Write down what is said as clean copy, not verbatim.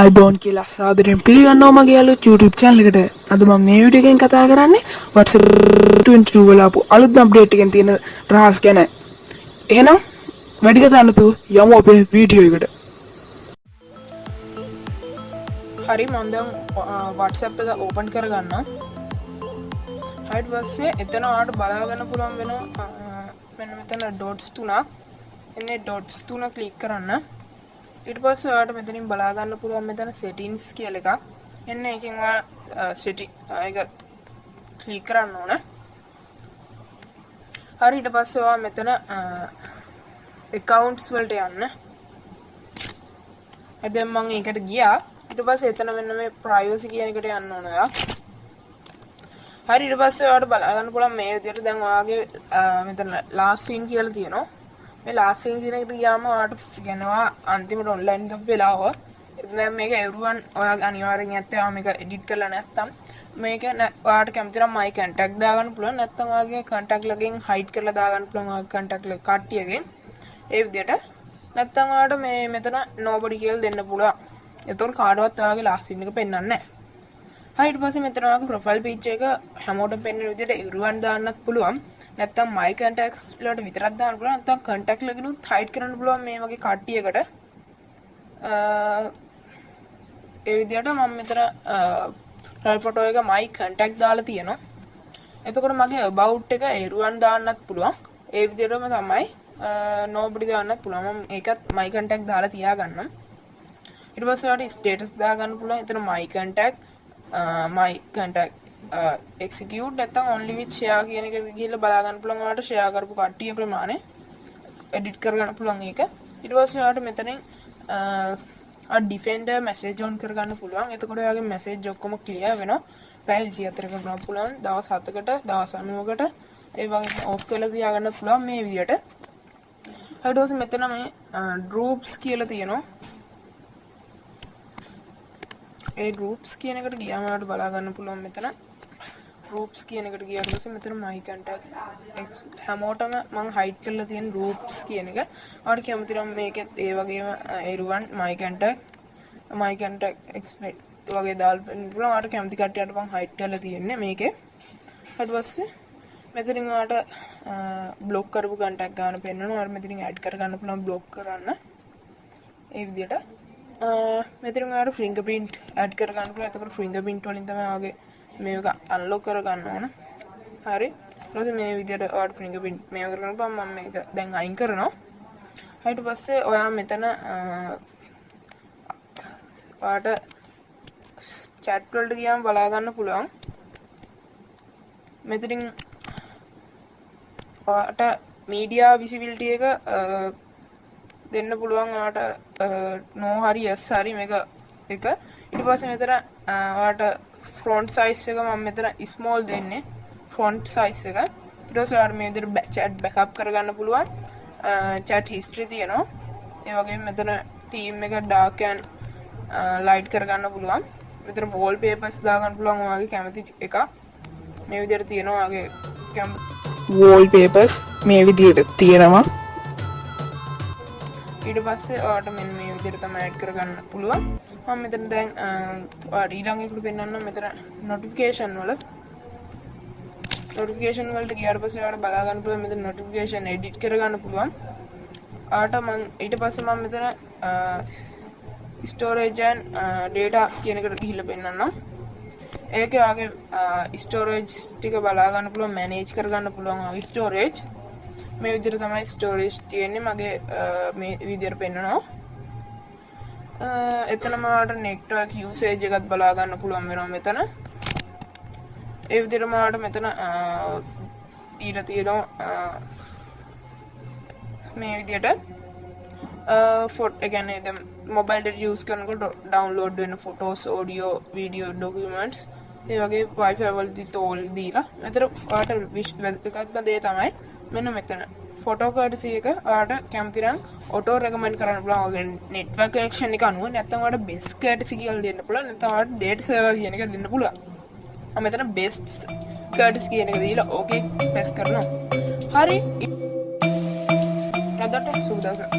අයිබෝන් කියලා සාදරයෙන් පිළිගන්නවා මගේ අලුත් YouTube channel එකට. අද මම මේ වීඩියෝ එකෙන් කතා කරන්නේ WhatsApp 22 වල ආපු අලුත්ම අප්ඩේට් එකෙන් තියෙන රහස් ගැන. එහෙනම් වැඩි කතා නැතුව යමු අපේ වීඩියෝ එකට. හරි මම දැන් WhatsApp එක ඕපන් කරගන්නවා. ඊට පස්සේ එතන ඔයාලට බලා ගන්න පුළුවන් වෙනවා මෙන්න මෙතන ඩොට්ස් තුනක්. එන්නේ ඩොට්ස් තුන ක්ලික් කරන්න. ඊට පස්සේ ඔයාලට මෙතනින් බලා ගන්න පුළුවන් මෙතන settings කියලා එකක්. එන්න එකෙන් ඔයා setting එක ක්ලික් කරන්න ඕන. හරි ඊට පස්සේ ඔයා මෙතන accounts වලට යන්න. දැන් මම ඒකට ගියා. ඊට පස්සේ එතන මෙන්න මේ privacy කියන එකට යන්න ඕන ඔයා. හරි ඊට පස්සේ ඔයාලට බලා ගන්න පුළුවන් මේ විදිහට දැන් ඔයාගේ මෙතන last scene කියලා තියෙනවා. මේ last scene කියන එකට ගියාම ඔයාලට කියනවා අන්තිමට online දාපු වෙලාව. දැන් මේක everyone ඔයාගේ අනිවාර්යෙන් ඇත්තේ ඔයා මේක edit කරලා නැත්තම් මේක ඔයාලට කැමති නම් my contact දාගන්න පුළුවන්. නැත්තම් ඔයාගේ contact ලගෙන් hide කරලා දාගන්න පුළුවන් ඔයාගේ contact ලග කට්ටියගෙන්. ඒ විදිහට නැත්තම් ඔයාලට මේ මෙතන nobody කියලා දෙන්න පුළුවන්. එතකොට කාටවත් ඔයාගේ last scene එක පෙන්වන්නේ නැහැ. හරි ඊට පස්සේ මෙතන ඔයාගේ profile page එක හැමෝටම පෙන්වන විදිහට everyone දාන්නත් පුළුවන්. නැත්තම් my contacts වලට විතරක් දාන්න පුළුවන්. නැත්තම් contact ලගෙනුත් hide කරන්න පුළුවන් මේ වගේ කට්ටියකට. ඒ විදිහට මම මෙතන profile photo එක my contact දාලා තියෙනවා. එතකොට මගේ about එක everyone දාන්නත් පුළුවන්. ඒ විදිහටම තමයි nobody දාන්නත් පුළුවන්. මම ඒකත් my contact දාලා තියාගන්නම්. ඊට පස්සේ ඔයාලට status දාගන්න පුළුවන්. එතන my contact execute නැත්නම් only with share කියන එක ගිහිල්ලා බලා ගන්න පුළුවන්. ඔයාලට share කරපු කට්ටිය ප්‍රමාණය edit කරගන්න පුළුවන් ඒක. ඊට පස්සේ ඔයාලට මෙතනින් defender message on කරගන්න පුළුවන්. එතකොට ඔයාගේ message ඔක්කොම clear වෙනවා. පැය 24ක ගන්න පුළුවන්. දවස් 7කට, දවස් 90කට ඒ වගේ off කරලා තියාගන්න පුළුවන් මේ විදියට. ඊට පස්සේ මෙතන මේ groups කියලා තියෙනවා. ඒ groups කියන එකට ගියාම ඔයාලට බලා ගන්න පුළුවන් මෙතන groups කියන එකට ගියාට පස්සේ මෙතන my contact හැමෝටම මම hide කරලා තියෙන groups කියන එක. ඔයාලට කැමති නම් මේකෙත් ඒ වගේම everyone my contact expect වගේ දාලා පුළුවන්. ඔයාලට කැමති කට්ටියට මම hide කරලා තියෙන්නේ මේකේ. ඊට පස්සේ මෙතනින් ඔයාලට block කරපු contact ගන්න පෙන්නනවා. ඔයාලට මෙතනින් add කරගන්න පුළුවන් block කරන්න. ඒ විදිහට මෙතන ඔයාලට fingerprint add කරගන්න පුළුවන්. එතකොට fingerprint වලින් තමයි ඔයාගේ මේක unlock කරගන්න ඕන. හරි. ඊට මේ විදිහට ඔයාලට fingerprint මේක කරගන්න පුළුවන්. මම මේක දැන් අයින් කරනවා. ඊට පස්සේ ඔයා මෙතන ඔයාලට chat වලට ගියාම බලා ගන්න පුළුවන්. මෙතනින් ඔයාලට media visibility එක දෙන්න පුළුවන්. ඔයාලට no හරි yes හරි මේක එක. ඊට පස්සේ මෙතන ඔයාලට font size එක මම මෙතන small දෙන්නේ. font size එක. ඊට පස්සේ ඔයාලට මේ විදිහට chat backup කරගන්න පුළුවන්. chat history තියෙනවා. ඒ වගේම මෙතන theme එක dark and light කරගන්න පුළුවන්. මෙතන wallpapers දාගන්න පුළුවන් ඔයාගේ කැමති එක. මේ විදිහට තියෙනවා ඔයාගේ wallpapers මේ විදිහට තියෙනවා. ඊට පස්සේ ඔයාලට මෙන්න මේ විදිහට තමයි ඇඩ් කරගන්න පුළුවන්. මම මෙතන දැන් ඔයාලට ඊළඟ එකට පෙන්නන්නම්. මෙතන notification වලට ගියාට පස්සේ ඔයාලට බලා ගන්න පුළුවන් මෙතන notification edit කරගන්න පුළුවන්. ඔයාලට මම ඊට පස්සේ මම මෙතන storage and data කියන එකට ගිහිල්ලා පෙන්නන්නම්. ඒකේ ඔයාගේ storage ටික බලා ගන්න පුළුවන්, manage කරගන්න පුළුවන් ඔයාගේ storage. මේ විදිහට තමයි storage තියෙන්නේ. මගේ මේ විදිහට පෙන්නනවා. එතනම ඔයාලට network usage එකත් බලා ගන්න පුළුවන් වෙනවා මෙතන. ඒ විදිහටම ඔයාලට මෙතන ඊට තියෙනවා මේ විදිහට ෆොටෝ ඒ කියන්නේ දැන් mobile data use කරනකොට download වෙන photos, audio, video, documents ඒ වගේ wifi වලදී තෝල් දීලා. මෙතන ඔයාලට වැදගත්ම දේ තමයි මෙන්න මෙතන photo courtesy එක ඔයාලට කැමති නම් auto recommend කරන්න පුළුවන්. ඔයගේ network connection එක අනුව නැත්නම් ඔයාලට best courtesy කියලා දෙන්න පුළුවන්. නැත්නම් ඔයාලට data server කියන එක දෙන්න පුළුවන්. මම මෙතන best courtesy කියන එක දීලා okay press කරනවා. හරි. අදට සුබ දවසක්.